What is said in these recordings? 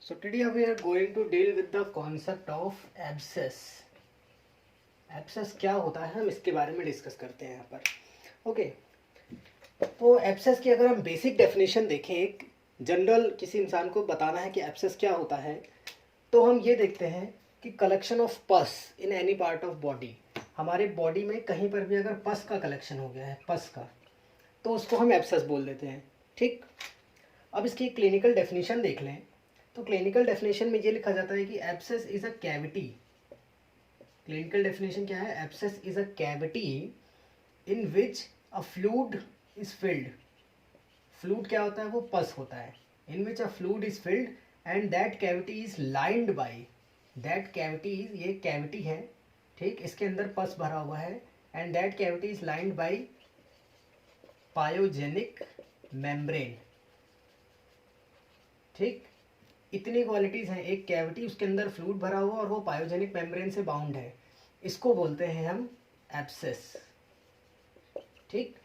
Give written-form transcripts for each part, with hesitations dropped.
So today we are going to deal with the concept of abscess. Abscess क्या होता है, हम इसके बारे में डिस्कस करते हैं यहाँ पर. ओके, तो एब्सेस की अगर हम बेसिक डेफिनेशन देखें, एक जनरल किसी इंसान को बताना है कि एब्सेस क्या होता है, तो हम ये देखते हैं कि कलेक्शन ऑफ पस in any part of body. हमारे बॉडी में कहीं पर भी अगर पस का कलेक्शन हो गया है, पस का, तो उसको हम एब्सेस बोल देते हैं. ठीक. अब इसकी क्लिनिकल डेफिनेशन देख लें. तो क्लिनिकल डेफिनेशन में ये लिखा जाता है कि abscess is a cavity. Clinical definition क्या है? Abscess is a cavity in which a fluid is filled. Fluid क्या होता है? वो पस होता है. In which a fluid is filled and that cavity is lined by, that cavity, ये cavity है, ठीक, इसके अंदर पस भरा हुआ है, and that cavity is lined by pyogenic membrane. ठीक, इतनी क्वालिटीज हैं. एक कैविटी, उसके अंदर फ्लूइड भरा हुआ और वो पायोजेनिक मेम्ब्रेन से बाउंड है. इसको बोलते हैं हम एब्सेस. ठीक.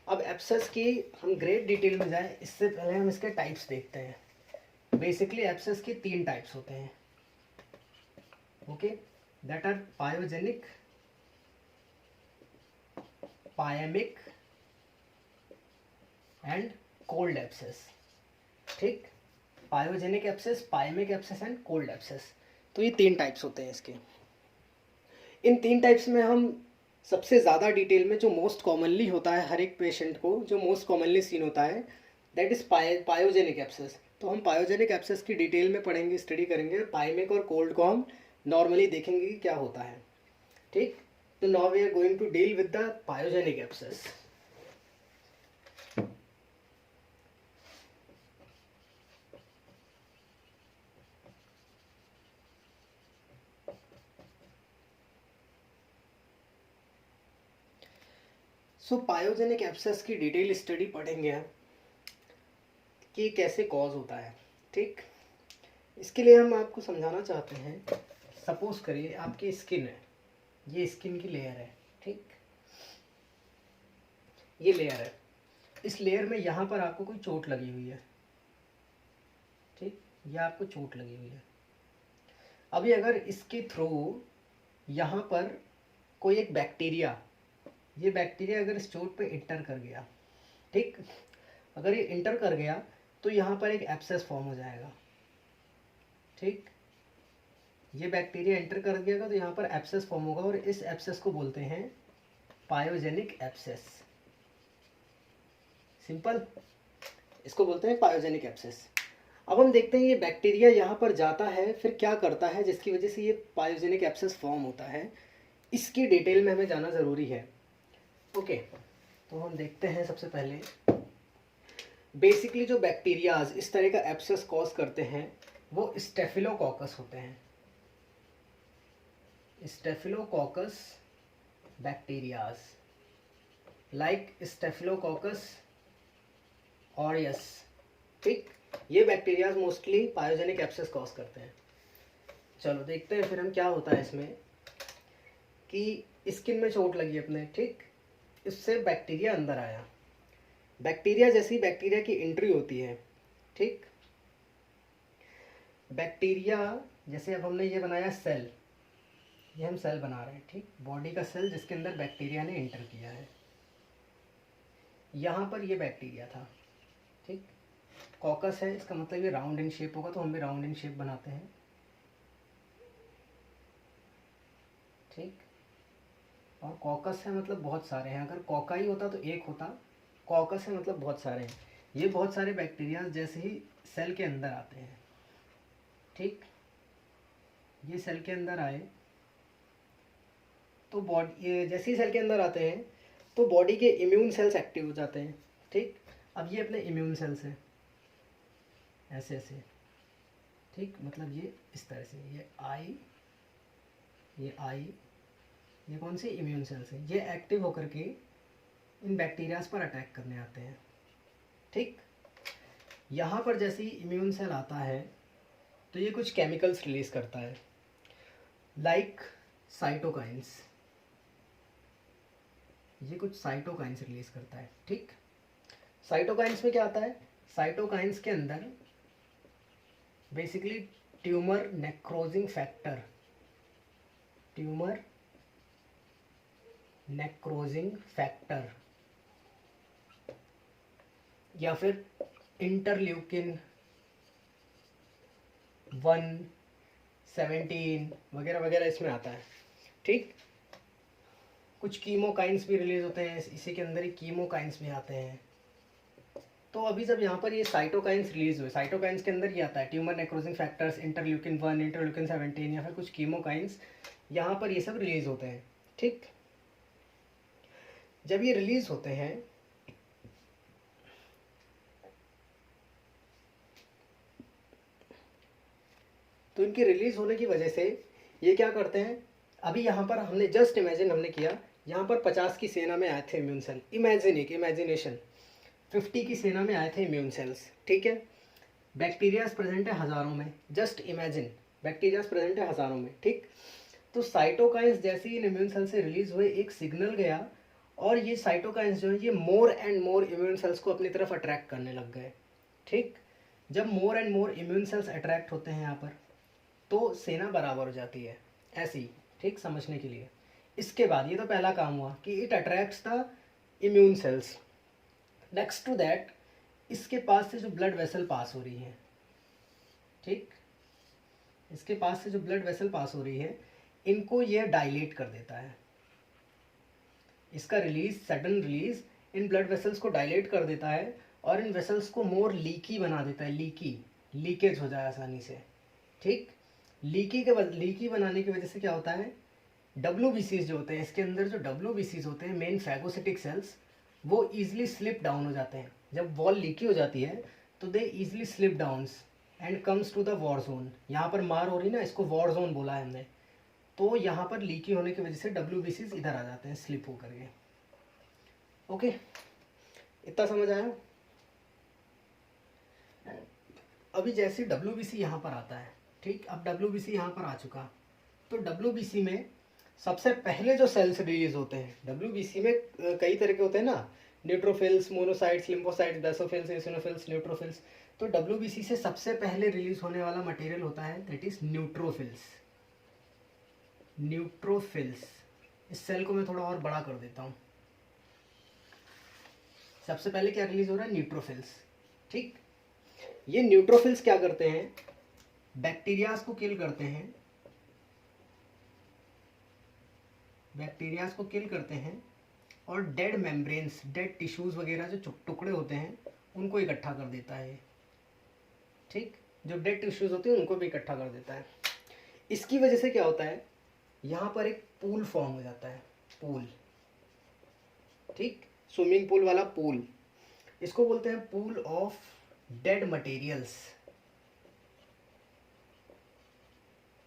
अब एब्सेस की हम ग्रेट डिटेल में जाएं, इससे पहले हम इसके टाइप्स देखते हैं. बेसिकली एब्सेस के 3 टाइप्स होते हैं. Okay, that are pyogenic, pyaemic and cold abscess. ठीक, pyogenic abscess, pyaemic abscess and cold abscess. तो ये 3 टाइप्स होते हैं इसके. इन 3 टाइप्स में हम सबसे ज़्यादा डिटेल में, जो मोस्ट कॉमनली होता है हर एक पेशेंट को, जो मोस्ट कॉमनली सीन होता है, दैट इज़ पायोजेनिक एब्सेस. तो हम पायोजेनिक एब्सेस की डिटेल में पढ़ेंगे, स्टडी करेंगे. पायमिक और कोल्ड को हम नॉर्मली देखेंगे कि क्या होता है. ठीक. तो now we are going to deal with the pyogenic abscess. So pyogenic abscess की डिटेल स्टडी पढ़ेंगे हम कि कैसे कॉज होता है. ठीक. इसके लिए हम आपको समझाना चाहते हैं. सपोज करिए आपकी स्किन है, ये स्किन की लेयर है. ठीक, ये लेयर है. इस लेयर में यहाँ पर आपको कोई चोट लगी हुई है. ठीक, ये आपको चोट लगी हुई है. अभी अगर इसके थ्रू यहाँ पर कोई एक बैक्टीरिया, ये बैक्टीरिया अगर इस चोट पे इंटर कर गया, ठीक, अगर ये इंटर कर गया तो यहाँ पर एक एब्सेस फॉर्म हो जाएगा. ठीक, ये बैक्टीरिया एंटर कर दिएगा तो यहाँ पर एब्सेस फॉर्म होगा और इस एब्सेस को बोलते हैं पायोजेनिक एब्सेस. सिंपल, इसको बोलते हैं पायोजेनिक एब्सेस. अब हम देखते हैं ये बैक्टीरिया यहाँ पर जाता है, फिर क्या करता है जिसकी वजह से ये पायोजेनिक एब्सेस फॉर्म होता है. इसकी डिटेल में हमें जाना ज़रूरी है. ओके, तो हम देखते हैं. सबसे पहले बेसिकली जो बैक्टीरियाज इस तरह का एब्सेस कॉज करते हैं वो स्टेफिलोकोकस होते हैं. Staphylococcus bacterias, like staphylococcus aureus. ठीक, ये bacterias mostly pyogenic abscess cause करते हैं. चलो देखते हैं फिर हम क्या होता है इसमें. कि स्किन में चोट लगी अपने, ठीक, इससे बैक्टीरिया अंदर आया. बैक्टीरिया, जैसी बैक्टीरिया की एंट्री होती है, ठीक, बैक्टीरिया जैसे अब हमने ये बनाया सेल, ये हम सेल बना रहे हैं. ठीक, बॉडी का सेल जिसके अंदर बैक्टीरिया ने एंटर किया है. यहाँ पर ये बैक्टीरिया था. ठीक, कॉकस है, इसका मतलब ये राउंड इन शेप होगा, तो हम भी राउंड इन शेप बनाते हैं. ठीक, और कॉकस है मतलब बहुत सारे हैं. अगर कॉकाई होता तो एक होता, कॉकस है मतलब बहुत सारे हैं. ये बहुत सारे बैक्टीरिया जैसे ही सेल के अंदर आते हैं, ठीक, ये सेल के अंदर आए तो बॉडी, ये जैसे ही सेल के अंदर आते हैं तो बॉडी के इम्यून सेल्स एक्टिव हो जाते हैं. ठीक, अब ये अपने इम्यून सेल्स हैं, ऐसे ऐसे. ठीक, मतलब ये इस तरह से, ये आई, ये आई, ये कौन से इम्यून सेल्स हैं, ये एक्टिव होकर के इन बैक्टीरियाज पर अटैक करने आते हैं. ठीक, यहाँ पर जैसे ही इम्यून सेल आता है तो ये कुछ केमिकल्स रिलीज करता है, लाइक साइटोकाइंस. ये कुछ साइटोकाइंस रिलीज करता है. ठीक, साइटोकाइंस में क्या आता है? साइटोकाइंस के अंदर basically tumour necrotizing factor, tumour necrotizing factor, या फिर इंटरल्यूकिन 1, 17 वगैरह वगैरह इसमें आता है। ठीक, कुछ कीमोकाइंस भी रिलीज होते हैं, इसी के अंदर ही कीमोकाइंस भी आते हैं। तो अभी जब यहाँ पर ये साइटोकाइंस रिलीज हुए, साइटोकाइंस के अंदर ये आता है ट्यूमर नेक्रोजिंग फैक्टर्स, इंटरल्यूकिन 1, इंटरल्यूकिन 17 या फिर कुछ कीमोकाइंस, यहाँ पर ये सब रिलीज होते हैं। ठीक, जब ये रिलीज होते हैं तो इनके रिलीज होने की वजह से ये क्या करते हैं, अभी यहाँ पर हमने जस्ट इमेजिन हमने किया, यहाँ पर 50 की सेना में आए थे इम्यून सेल, इमेजिनेशन 50 की सेना में आए थे इम्यून सेल्स। ठीक है, बैक्टीरियाज प्रेजेंट है हज़ारों में, जस्ट इमेजिन बैक्टीरियाज प्रेजेंट है हज़ारों में। ठीक, तो साइटोकाइंस जैसे ही इन इम्यून सेल से रिलीज हुए एक सिग्नल गया, और ये साइटोकाइंस जो है ये more and more immune cells को अपनी तरफ अट्रैक्ट करने लग गए। ठीक, जब more and more immune cells attract होते हैं यहाँ पर, तो सेना बराबर हो जाती है ऐसी। ठीक, समझने के लिए इसके बाद ये तो पहला काम हुआ कि it attracts the immune cells. Next to that, इसके पास से जो ब्लड वेसल पास हो रही है, ठीक, इसके पास से जो ब्लड वेसल पास हो रही है, इनको ये डायलेट कर देता है। इसका release, sudden release in blood vessels को डायलेट कर देता है और इन वेसल्स को मोर लीकी बना देता है, लीकेज हो जाए आसानी से। ठीक, लीकी बनाने की वजह से क्या होता है, WBCs जो होते हैं, इसके अंदर जो WBCs होते हैं, मेन फैगोसिटिक सेल्स, वो ईजिली स्लिप डाउन हो जाते हैं। जब वॉल लीकी हो जाती है तो they easily slip downs and comes to the war zone. यहाँ पर मार हो रही ना, इसको वॉर जोन बोला है हमने। तो यहाँ पर लीकी होने की वजह से WBCs इधर आ जाते हैं स्लिप होकर के। ओके, इतना समझ आया। अभी जैसे WBC यहाँ पर आता है, ठीक, अब WBC यहाँ पर आ चुका, तो WBC में सबसे पहले जो सेल्स रिलीज होते हैं, WBC में कई तरह के होते हैं ना, neutrophils, monocytes, lymphocytes, basophils, eosinophils, neutrophils. तो WBC से सबसे पहले रिलीज होने वाला मटेरियल होता है दैट इज न्यूट्रोफिल्स। न्यूट्रोफिल्स, इस सेल को मैं थोड़ा और बड़ा कर देता हूँ। सबसे पहले क्या रिलीज हो रहा है, न्यूट्रोफिल्स। ठीक, ये न्यूट्रोफिल्स क्या करते हैं, बैक्टीरियाज को किल करते हैं, बैक्टीरियाज को किल करते हैं और डेड मेम्ब्रेन्स, डेड टिश्यूज वगैरह जो टुकड़े होते हैं उनको इकट्ठा कर देता है। ठीक, जो डेड टिश्यूज होते हैं उनको भी इकट्ठा कर देता है। इसकी वजह से क्या होता है, यहाँ पर एक पूल फॉर्म हो जाता है, पूल। ठीक, स्विमिंग पूल वाला पूल, इसको बोलते हैं पूल ऑफ डेड मटेरियल्स।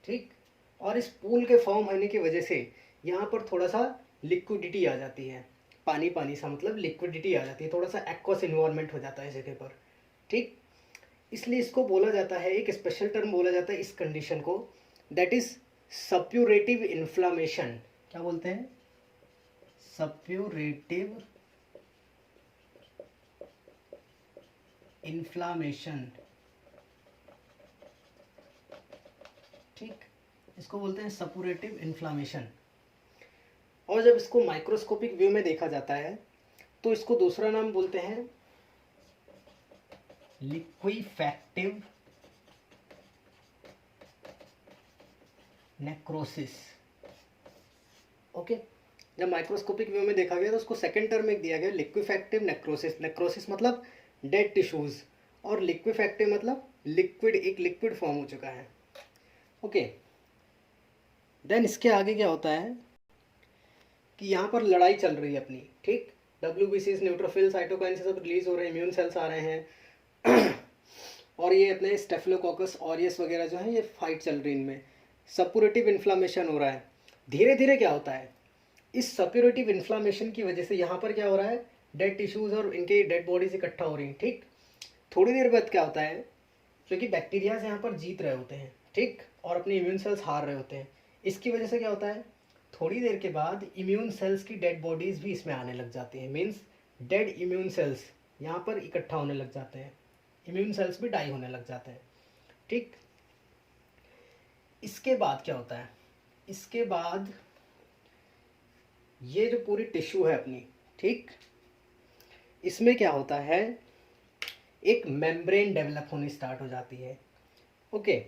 ठीक, और इस पूल के फॉर्म होने की वजह से यहाँ पर थोड़ा सा लिक्विडिटी आ जाती है, पानी पानी सा, मतलब लिक्विडिटी आ जाती है, थोड़ा सा एक्वस इन्वायरमेंट हो जाता है इस जगह पर। ठीक, इसलिए इसको बोला जाता है, एक स्पेशल टर्म बोला जाता है इस कंडीशन को, दैट इज सप्यूरेटिव इन्फ्लामेशन। क्या बोलते हैं, सप्यूरेटिव इन्फ्लामेशन। ठीक, इसको बोलते हैं सप्यूरेटिव इन्फ्लामेशन। और जब इसको माइक्रोस्कोपिक व्यू में देखा जाता है तो इसको दूसरा नाम बोलते हैं लिक्विफैक्टिव नेक्रोसिस। ओके, जब माइक्रोस्कोपिक व्यू में देखा गया तो उसको सेकंड टर्म में दिया गया लिक्विफैक्टिव नेक्रोसिस। नेक्रोसिस मतलब डेड टिश्यूज, और लिक्विफैक्टिव मतलब लिक्विड, एक लिक्विड फॉर्म हो चुका है। ओके, देन इसके आगे क्या होता है कि यहाँ पर लड़ाई चल रही है अपनी। ठीक, WBCs, न्यूट्रोफिल, साइटोकाइन से सब रिलीज हो रहे हैं, इम्यून सेल्स आ रहे हैं और ये अपने स्टेफिलोकोकस ऑरियस वगैरह जो है ये फाइट चल रही है, इनमें सप्यूरेटिव इन्फ्लामेशन हो रहा है। धीरे धीरे क्या होता है, इस सप्यूरेटिव इन्फ्लामेशन की वजह से यहाँ पर क्या हो रहा है, डेड टिश्यूज और इनके डेड बॉडीज इकट्ठा हो रही हैं। ठीक, थोड़ी देर बाद क्या होता है, क्योंकि बैक्टीरियाज यहाँ पर जीत रहे होते हैं, ठीक, और अपने इम्यून सेल्स हार रहे होते हैं, इसकी वजह से क्या होता है, थोड़ी देर के बाद इम्यून सेल्स की डेड बॉडीज भी इसमें आने लग जाती हैं। मीन्स डेड इम्यून सेल्स यहाँ पर इकट्ठा होने लग जाते हैं, इम्यून सेल्स भी डाई होने लग जाते हैं। ठीक। इसके बाद क्या होता है, इसके बाद ये जो पूरी टिश्यू है अपनी, ठीक, इसमें क्या होता है, एक मेम्ब्रेन डेवलप होनी स्टार्ट हो जाती है। ओके,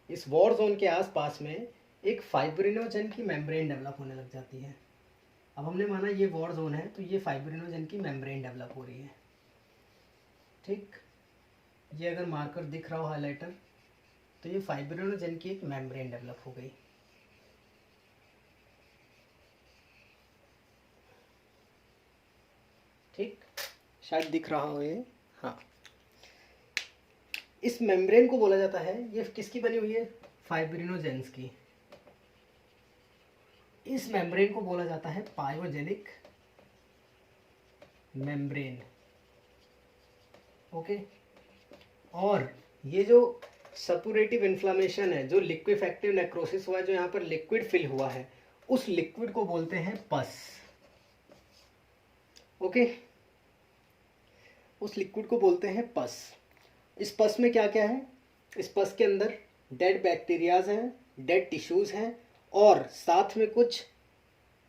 इस वॉर जोन के आसपास में एक फाइब्रिनोजन की मेम्ब्रेन डेवलप होने लग जाती है। अब हमने माना ये वॉर जोन है, तो ये फाइब्रिनोजन की मेम्ब्रेन डेवलप हो रही है। ठीक, ये अगर मार्कर दिख रहा हो हाइलाइटर, तो ये फाइब्रिनोजन की एक मेम्ब्रेन डेवलप हो गई। ठीक, शायद दिख रहा हो ये, हाँ। इस मेम्ब्रेन को बोला जाता है, ये किसकी बनी हुई है, फाइब्रिनोजेंस की। इस मेम्ब्रेन को बोला जाता है पायोजेनिक मेम्ब्रेन। ओके, और ये जो सपुरेटिव इन्फ्लामेशन है, जो लिक्विफेक्टिव नेक्रोसिस हुआ है, जो यहाँ पर लिक्विड फिल हुआ है, उस लिक्विड को बोलते हैं पस। ओके, उस लिक्विड को बोलते हैं पस। इस पस में क्या क्या है, इस पस के अंदर डेड बैक्टीरियाज हैं, डेड टिश्यूज हैं, और साथ में कुछ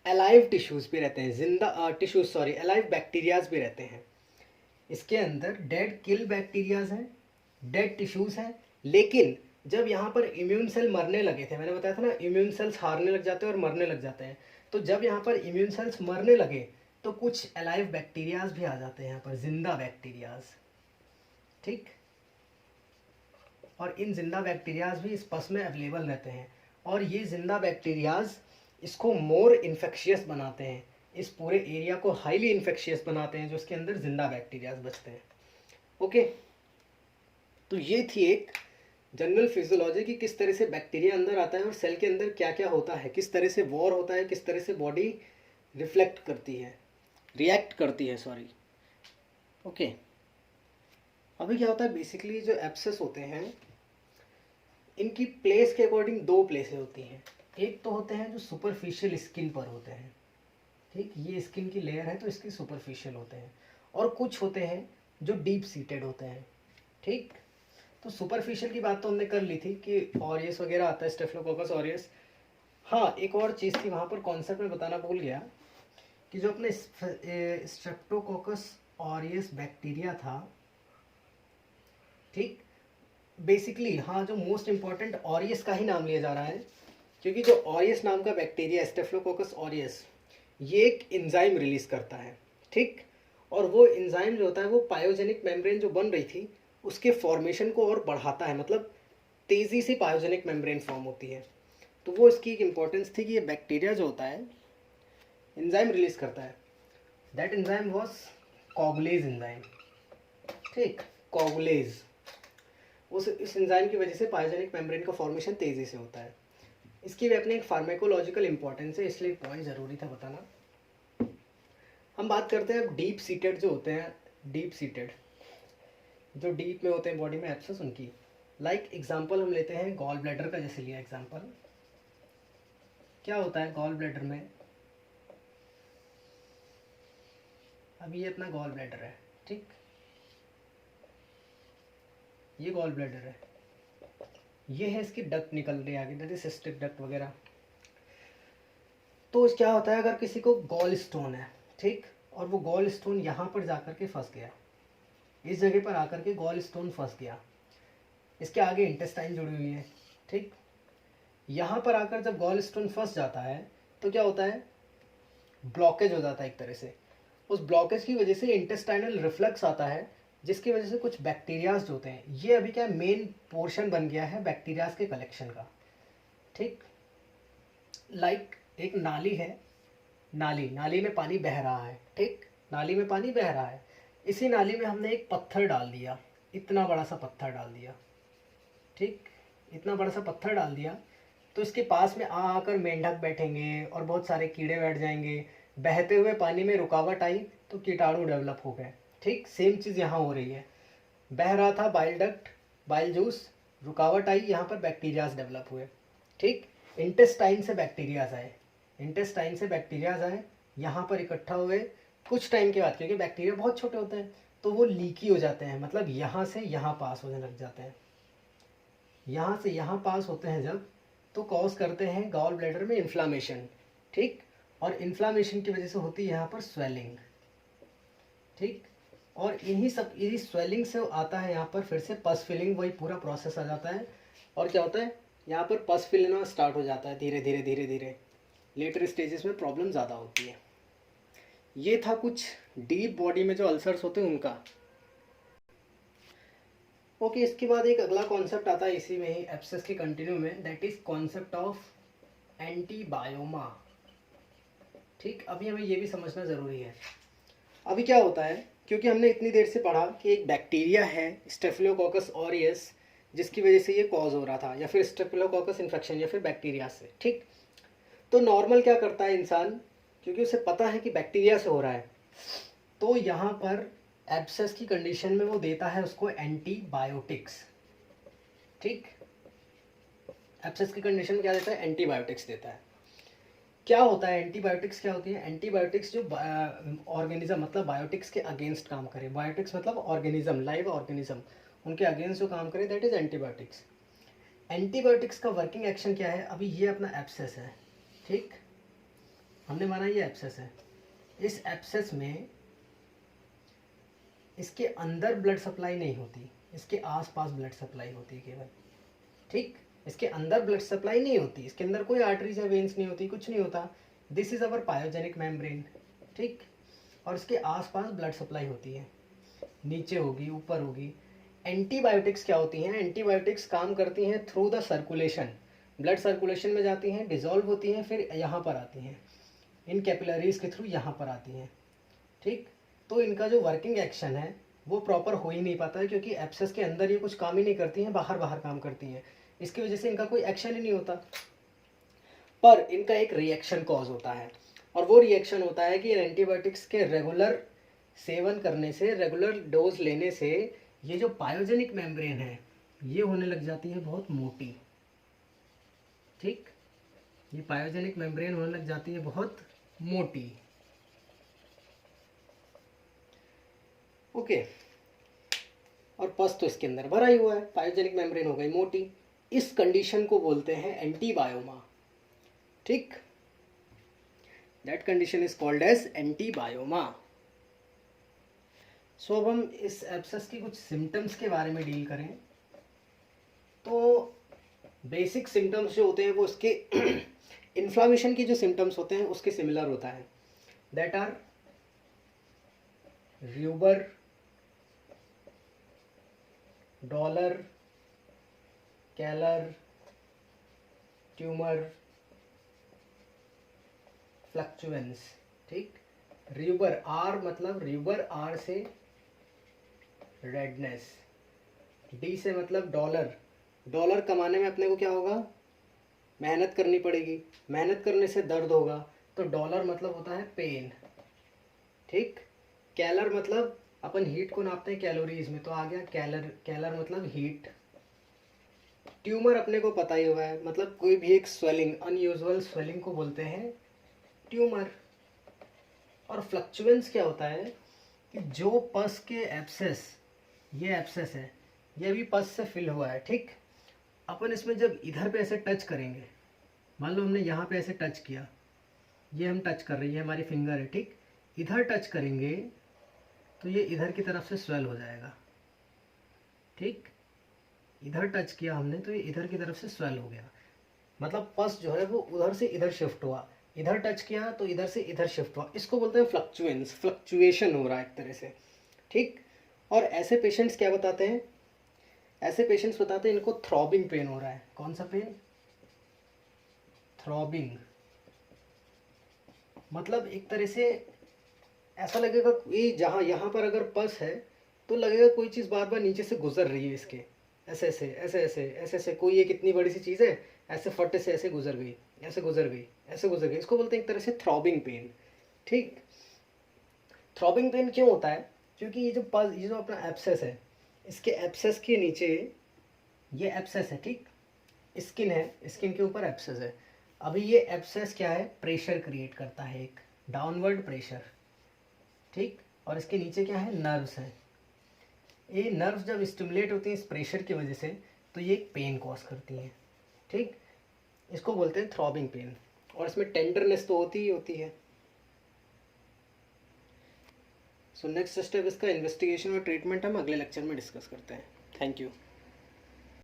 अलाइव टिश्यूज भी रहते हैं, जिंदा टिश्यूज, सॉरी, अलाइव बैक्टीरियाज भी रहते हैं। इसके अंदर डेड किल बैक्टीरियाज हैं, डेड टिश्यूज हैं, लेकिन जब यहाँ पर इम्यून सेल मरने लगे थे, मैंने बताया था ना, इम्यून सेल्स हारने लग जाते हैं और मरने लग जाते हैं, तो जब यहाँ पर इम्यून सेल्स मरने लगे तो कुछ अलाइव बैक्टीरियाज भी आ जाते हैं यहाँ पर, जिंदा बैक्टीरियाज। ठीक, और इन जिंदा बैक्टीरियाज भी इस पस में अवेलेबल रहते हैं, और ये जिंदा बैक्टीरियाज इसको मोर इन्फेक्शियस बनाते हैं, इस पूरे एरिया को हाईली इन्फेक्शियस बनाते हैं, जो इसके अंदर जिंदा बैक्टीरियाज बचते हैं। ओके, तो ये थी एक जनरल फिजियोलॉजी की, किस तरह से बैक्टीरिया अंदर आता है और सेल के अंदर क्या क्या होता है, किस तरह से वॉर होता है, किस तरह से बॉडी रिफ्लेक्ट करती है, रिएक्ट करती है, सॉरी। ओके, अभी क्या होता है, बेसिकली जो एब्सेस होते हैं, इनकी प्लेस के अकॉर्डिंग दो प्लेसेस होती हैं। एक तो होते हैं जो सुपरफिशियल स्किन पर होते हैं, ठीक, ये स्किन की लेयर है तो इसकी सुपरफिशियल होते हैं, और कुछ होते हैं जो डीप सीटेड होते हैं। ठीक, तो सुपरफिशियल की बात तो हमने कर ली थी कि ऑरियस वगैरह आता है, स्टेफिलोकोकस ऑरियस। हाँ, एक और चीज़ थी वहाँ पर, कॉन्सेप्ट में बताना भूल गया, कि जो अपने स्ट्रेप्टोकोकस ऑरियस बैक्टीरिया था, ठीक, बेसिकली, हाँ, जो मोस्ट इम्पॉर्टेंट ऑरियस का ही नाम लिया जा रहा है, क्योंकि जो ऑरियस नाम का बैक्टीरिया, स्टेफिलोकोकस ऑरियस, ये एक एंजाइम रिलीज करता है। ठीक, और वो एंजाइम जो होता है, वो पायोजेनिक मेम्ब्रेन जो बन रही थी उसके फॉर्मेशन को और बढ़ाता है, मतलब तेज़ी से पायोजेनिक मेम्ब्रेन फॉर्म होती है। तो वो इसकी एक इम्पोर्टेंस थी कि ये बैक्टीरिया जो होता है एंजाइम रिलीज करता है। That enzyme was coagulase enzyme. ठीक, कॉगुलेज, उस इस एंजाइम की वजह से पायोजेनिक मेम्ब्रेन का फॉर्मेशन तेज़ी से होता है। इसकी भी अपनी एक फार्मेकोलॉजिकल इंपॉर्टेंस है, इसलिए पॉइंट ज़रूरी था बताना। हम बात करते हैं अब डीप सीटेड जो होते हैं, डीप सीटेड जो डीप में होते हैं बॉडी में एब्सेस, उनकी लाइक एग्जांपल हम लेते हैं गॉल ब्लैडर का, जैसे लिया एग्जांपल। क्या होता है गॉल ब्लैडर में, अब ये अपना गॉल ब्लैडर है, ठीक, ये गॉल ब्लैडर है, ये है इसकी डक्ट निकल रही है आगे, दैट इज सिस्टिक डक्ट वगैरह। तो क्या होता है, अगर किसी को गॉल स्टोन है, ठीक, और वो गॉल स्टोन यहाँ पर जाकर के फंस गया, इस जगह पर आकर के गॉल स्टोन फंस गया, इसके आगे इंटेस्टाइन जुड़ी हुई है, ठीक, यहाँ पर आकर जब गॉल स्टोन फंस जाता है तो क्या होता है, ब्लॉकेज हो जाता है एक तरह से। उस ब्लॉकेज की वजह से इंटेस्टाइनल रिफ्लक्स आता है, जिसकी वजह से कुछ बैक्टीरियाज जो होते हैं, ये अभी क्या मेन पोर्शन बन गया है बैक्टीरियाज के कलेक्शन का। ठीक, लाइक एक नाली है, नाली में पानी बह रहा है, ठीक, नाली में पानी बह रहा है, इसी नाली में हमने एक पत्थर डाल दिया, इतना बड़ा सा पत्थर डाल दिया, ठीक, इतना बड़ा सा पत्थर डाल दिया, तो इसके पास में आकर मेंढक बैठेंगे और बहुत सारे कीड़े बैठ जाएंगे, बहते हुए पानी में रुकावट आई तो कीटाणु डेवलप हो गए। ठीक, सेम चीज़ यहाँ हो रही है, बह रहा था बाइल डक्ट, बाइल जूस, रुकावट आई, यहाँ पर बैक्टीरियाज डेवलप हुए। ठीक, इंटेस्टाइन से बैक्टीरियाज आए, इंटेस्टाइन से बैक्टीरियाज आए, यहाँ पर इकट्ठा हुए, कुछ टाइम के बाद, क्योंकि बैक्टीरिया बहुत छोटे होते हैं तो वो लीकी हो जाते हैं, मतलब यहाँ से यहाँ पास होने लग जाते हैं। यहाँ से यहाँ पास होते हैं जब, तो कॉज करते हैं गॉल ब्लैडर में इन्फ्लामेशन, ठीक। और इन्फ्लामेशन की वजह से होती है यहाँ पर स्वेलिंग, ठीक। और इन्हीं स्वेलिंग से आता है यहाँ पर फिर से पस फिलिंग, वही पूरा प्रोसेस आ जाता है। और क्या होता है यहाँ पर पस फिलना स्टार्ट हो जाता है धीरे धीरे धीरे धीरे। लेटर स्टेजेस में प्रॉब्लम ज़्यादा होती है। ये था कुछ डीप बॉडी में जो अल्सर्स होते हैं उनका। ओके, इसके बाद एक अगला कॉन्सेप्ट आता है इसी में ही एब्सेस के कंटिन्यू में, दैट इज कॉन्सेप्ट ऑफ एंटीबायोमा, ठीक। अभी हमें ये भी समझना ज़रूरी है। अभी क्या होता है, क्योंकि हमने इतनी देर से पढ़ा कि एक बैक्टीरिया है स्टेफिलोकोकस ऑरियस, जिसकी वजह से ये कॉज हो रहा था, या फिर स्टेफिलोकोकस इन्फेक्शन, या फिर बैक्टीरिया से, ठीक। तो नॉर्मल क्या करता है इंसान, क्योंकि उसे पता है कि बैक्टीरिया से हो रहा है, तो यहाँ पर एब्सेस की कंडीशन में वो देता है उसको एंटीबायोटिक्स, ठीक। एब्सेस की कंडीशन में क्या देता है, एंटीबायोटिक्स देता है। क्या होता है एंटीबायोटिक्स, क्या होती है एंटीबायोटिक्स, जो ऑर्गेनिज्म मतलब बायोटिक्स के अगेंस्ट काम करे। बायोटिक्स मतलब ऑर्गेनिज्म, लाइव ऑर्गेनिज्म, उनके अगेंस्ट जो काम करे, दैट इज एंटीबायोटिक्स। एंटीबायोटिक्स का वर्किंग एक्शन क्या है, अभी ये अपना एब्सेस है, ठीक। हमने माना ये एब्सेस है। इस एब्सेस में इसके अंदर ब्लड सप्लाई नहीं होती, इसके आसपास ब्लड सप्लाई होती है केवल, ठीक। इसके अंदर ब्लड सप्लाई नहीं होती, इसके अंदर कोई आर्टरीज या वेन्स नहीं होती, कुछ नहीं होता। This is our pyogenic membrane, ठीक। और इसके आसपास ब्लड सप्लाई होती है, नीचे होगी, ऊपर होगी। एंटीबायोटिक्स क्या होती हैं, एंटीबायोटिक्स काम करती हैं through the circulation, blood circulation में जाती हैं, डिजोल्व होती हैं, फिर यहाँ पर आती हैं, इन कैपिलरीज के थ्रू यहाँ पर आती हैं, ठीक। तो इनका जो वर्किंग एक्शन है वो प्रॉपर हो ही नहीं पाता है, क्योंकि एब्सेस के अंदर ये कुछ काम ही नहीं करती हैं, बाहर बाहर काम करती हैं। इसकी वजह से इनका कोई एक्शन ही नहीं होता, पर इनका एक रिएक्शन कॉज होता है। और वो रिएक्शन होता है कि एंटीबायोटिक्स के रेगुलर सेवन करने से, रेगुलर डोज लेने से, ये जो पायोजेनिक मेम्ब्रेन है ये होने लग जाती है बहुत मोटी, ठीक। ये पायोजेनिक मेम्ब्रेन होने लग जाती है बहुत मोटी, ओके। और पस तो इसके अंदर भरा ही हुआ है, पायोजेनिक मेम्ब्रेन हो गई मोटी। इस कंडीशन को बोलते हैं एंटीबायोमा, ठीक। That condition is called as antibioma. So अब हम इस एब्सेस की कुछ सिम्टम्स के बारे में डील करें, तो बेसिक सिम्टम्स जो होते हैं वो उसके इन्फ्लामेशन की जो सिम्टम्स होते हैं उसके सिमिलर होता है, that are rubor, dolor, calor, tumor, fluctuance, ठीक। र्यूबर, आर मतलब र्यूबर, आर से रेडनेस, डी से मतलब डॉलर, डॉलर कमाने में अपने को क्या होगा, मेहनत करनी पड़ेगी, मेहनत करने से दर्द होगा, तो डॉलर मतलब होता है पेन, ठीक। कैलर मतलब अपन हीट को नापते हैं कैलोरीज में, तो आ गया कैलर, कैलर मतलब हीट। ट्यूमर अपने को पता ही हुआ है, मतलब कोई भी एक स्वेलिंग, अनयूजुअल स्वेलिंग को बोलते हैं ट्यूमर। और फ्लक्चुएंस क्या होता है कि जो पस के एब्सेस, ये एब्सेस है, ये भी पस से फिल हुआ है, ठीक। अपन इसमें जब इधर पे ऐसे टच करेंगे, मान लो हमने यहाँ पे ऐसे टच किया, ये हम टच कर रही है, हमारी फिंगर है, ठीक। इधर टच करेंगे तो ये इधर की तरफ से स्वेल हो जाएगा, ठीक। इधर टच किया हमने तो ये इधर की तरफ से स्वेल हो गया, मतलब पस जो है वो उधर से इधर शिफ्ट हुआ, इधर टच किया तो इधर से इधर शिफ्ट हुआ, इसको बोलते हैं फ्लक्चुएंस, फ्लक्चुएशन हो रहा है एक तरह से, ठीक। और ऐसे पेशेंट्स क्या बताते हैं, ऐसे पेशेंट्स बताते हैं इनको थ्रॉबिंग पेन हो रहा है। कौन सा पेन, थ्रॉबिंग, मतलब एक तरह से ऐसा लगेगा कि जहाँ यहाँ पर अगर पस है तो लगेगा कोई चीज़ बार बार नीचे से गुजर रही है इसके, ऐसे ऐसे ऐसे ऐसे ऐसे ऐसे, कोई एक इतनी बड़ी सी चीज़ है ऐसे फटे से ऐसे गुजर गई, ऐसे गुजर गई, ऐसे गुजर गई, इसको बोलते हैं एक तरह से थ्रॉबिंग पेन, ठीक। थ्रॉबिंग पेन क्यों होता है, क्योंकि ये जो अपना एब्सेस है, इसके एब्सेस के नीचे ये एब्सेस है, ठीक। स्किन है, स्किन के ऊपर एब्सेस है। अभी ये एब्सेस क्या है, प्रेशर क्रिएट करता है, एक डाउनवर्ड प्रेशर, ठीक। और इसके नीचे क्या है, नर्व्स हैं। ये नर्व्स जब स्टिमुलेट होती हैं इस प्रेशर की वजह से, तो ये एक पेन कॉज करती हैं, ठीक। इसको बोलते हैं थ्रॉबिंग पेन, और इसमें टेंडरनेस तो होती ही होती है। सो नेक्स्ट स्टेप इसका इन्वेस्टिगेशन और ट्रीटमेंट हम अगले लेक्चर में डिस्कस करते हैं। Thank you.